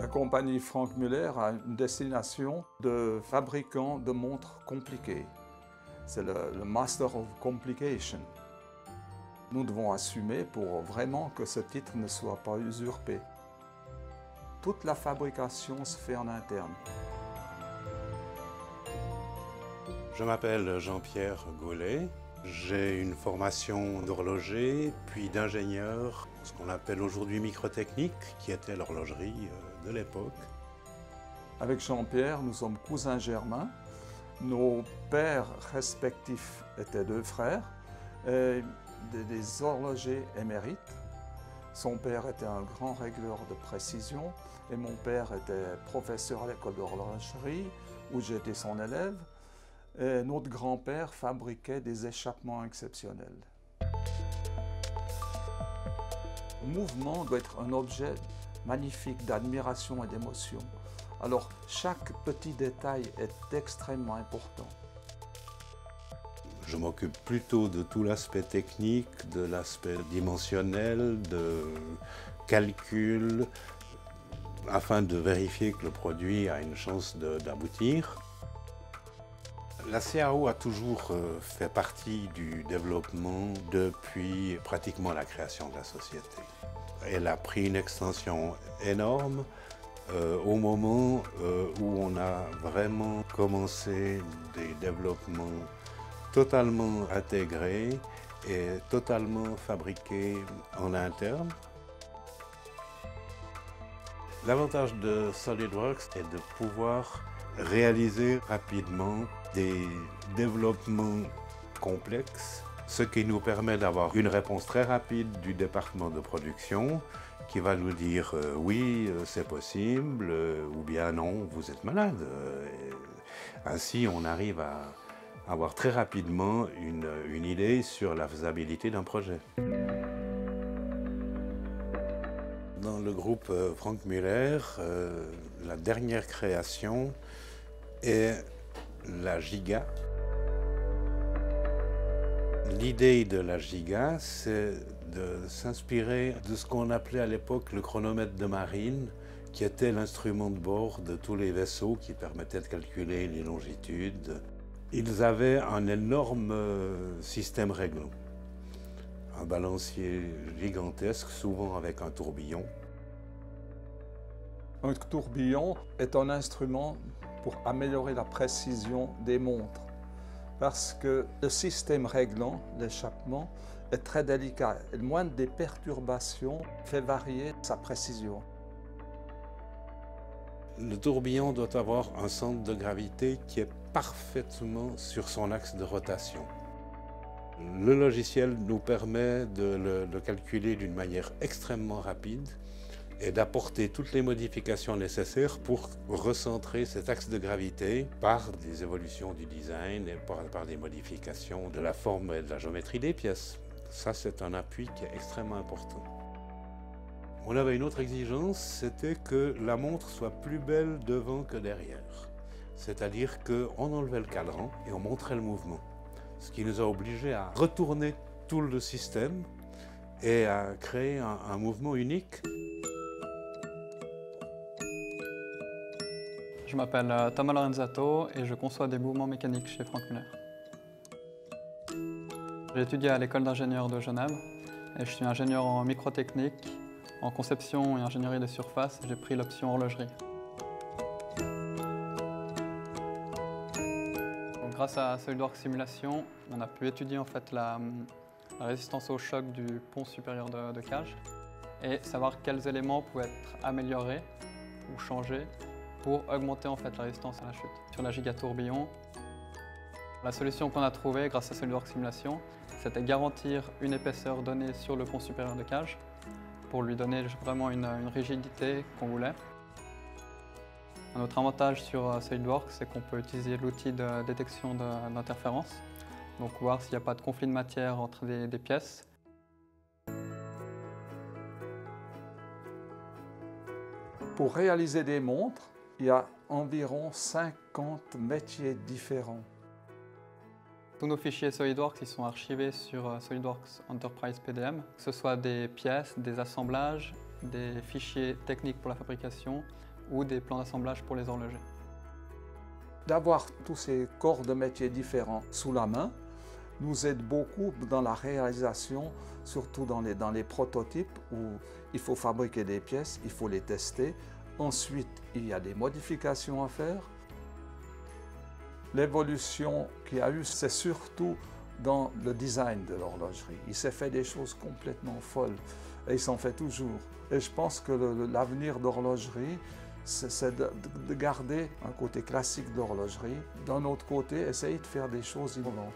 La compagnie Franck Muller a une destination de fabricant de montres compliquées. C'est le Master of Complication. Nous devons assumer pour vraiment que ce titre ne soit pas usurpé. Toute la fabrication se fait en interne. Je m'appelle Jean-Pierre Gaulet. J'ai une formation d'horloger, puis d'ingénieur, ce qu'on appelle aujourd'hui microtechnique, qui était l'horlogerie de l'époque. Avec Jean-Pierre, nous sommes cousins germains. Nos pères respectifs étaient deux frères, et des horlogers émérites. Son père était un grand régleur de précision et mon père était professeur à l'école d'horlogerie où j'étais son élève. Et notre grand-père fabriquait des échappements exceptionnels. Le mouvement doit être un objet magnifique d'admiration et d'émotion. Alors chaque petit détail est extrêmement important. Je m'occupe plutôt de tout l'aspect technique, de l'aspect dimensionnel, de calcul, afin de vérifier que le produit a une chance d'aboutir. La CAO a toujours fait partie du développement depuis pratiquement la création de la société. Elle a pris une extension énorme au moment où on a vraiment commencé des développements totalement intégrés et totalement fabriqués en interne. L'avantage de SolidWorks est de pouvoir réaliser rapidement des développements complexes, ce qui nous permet d'avoir une réponse très rapide du département de production qui va nous dire oui, c'est possible, ou bien non, vous êtes malade. Ainsi, on arrive à avoir très rapidement une idée sur la faisabilité d'un projet. Dans le groupe Franck Muller, la dernière création est la Giga. L'idée de la Giga, c'est de s'inspirer de ce qu'on appelait à l'époque le chronomètre de marine, qui était l'instrument de bord de tous les vaisseaux qui permettait de calculer les longitudes. Ils avaient un énorme système réglant, un balancier gigantesque, souvent avec un tourbillon. Un tourbillon est un instrument pour améliorer la précision des montres, parce que le système réglant, l'échappement, est très délicat. Et le moindre des perturbations fait varier sa précision. Le tourbillon doit avoir un centre de gravité qui est parfaitement sur son axe de rotation. Le logiciel nous permet de le calculer d'une manière extrêmement rapide et d'apporter toutes les modifications nécessaires pour recentrer cet axe de gravité par des évolutions du design et par des modifications de la forme et de la géométrie des pièces. Ça, c'est un appui qui est extrêmement important. On avait une autre exigence, c'était que la montre soit plus belle devant que derrière. C'est-à-dire qu'on enlevait le cadran et on montrait le mouvement. Ce qui nous a obligés à retourner tout le système et à créer un mouvement unique. Je m'appelle Thomas Lorenzato et je conçois des mouvements mécaniques chez Franck Muller. J'ai étudié à l'école d'ingénieurs de Genève et je suis ingénieur en microtechnique, en conception et ingénierie de surface. J'ai pris l'option horlogerie. Donc, grâce à SolidWorks Simulation, on a pu étudier en fait la résistance au choc du pont supérieur de cage et savoir quels éléments pouvaient être améliorés ou changés pour augmenter en fait la résistance à la chute. Sur la Giga tourbillon, la solution qu'on a trouvée grâce à SolidWorks Simulation, c'était garantir une épaisseur donnée sur le pont supérieur de cage pour lui donner vraiment une rigidité qu'on voulait. Un autre avantage sur SolidWorks, c'est qu'on peut utiliser l'outil de détection d'interférence, donc voir s'il n'y a pas de conflit de matière entre des pièces. Pour réaliser des montres, il y a environ 50 métiers différents. Tous nos fichiers SolidWorks ils sont archivés sur SolidWorks Enterprise PDM, que ce soit des pièces, des assemblages, des fichiers techniques pour la fabrication, ou des plans d'assemblage pour les horlogers. D'avoir tous ces corps de métiers différents sous la main nous aide beaucoup dans la réalisation, surtout dans les prototypes où il faut fabriquer des pièces, il faut les tester. Ensuite, il y a des modifications à faire. L'évolution qu'il y a eu, c'est surtout dans le design de l'horlogerie. Il s'est fait des choses complètement folles et il s'en fait toujours. Et je pense que l'avenir d'horlogerie, c'est de garder un côté classique d'horlogerie. D'un autre côté, essayer de faire des choses innovantes.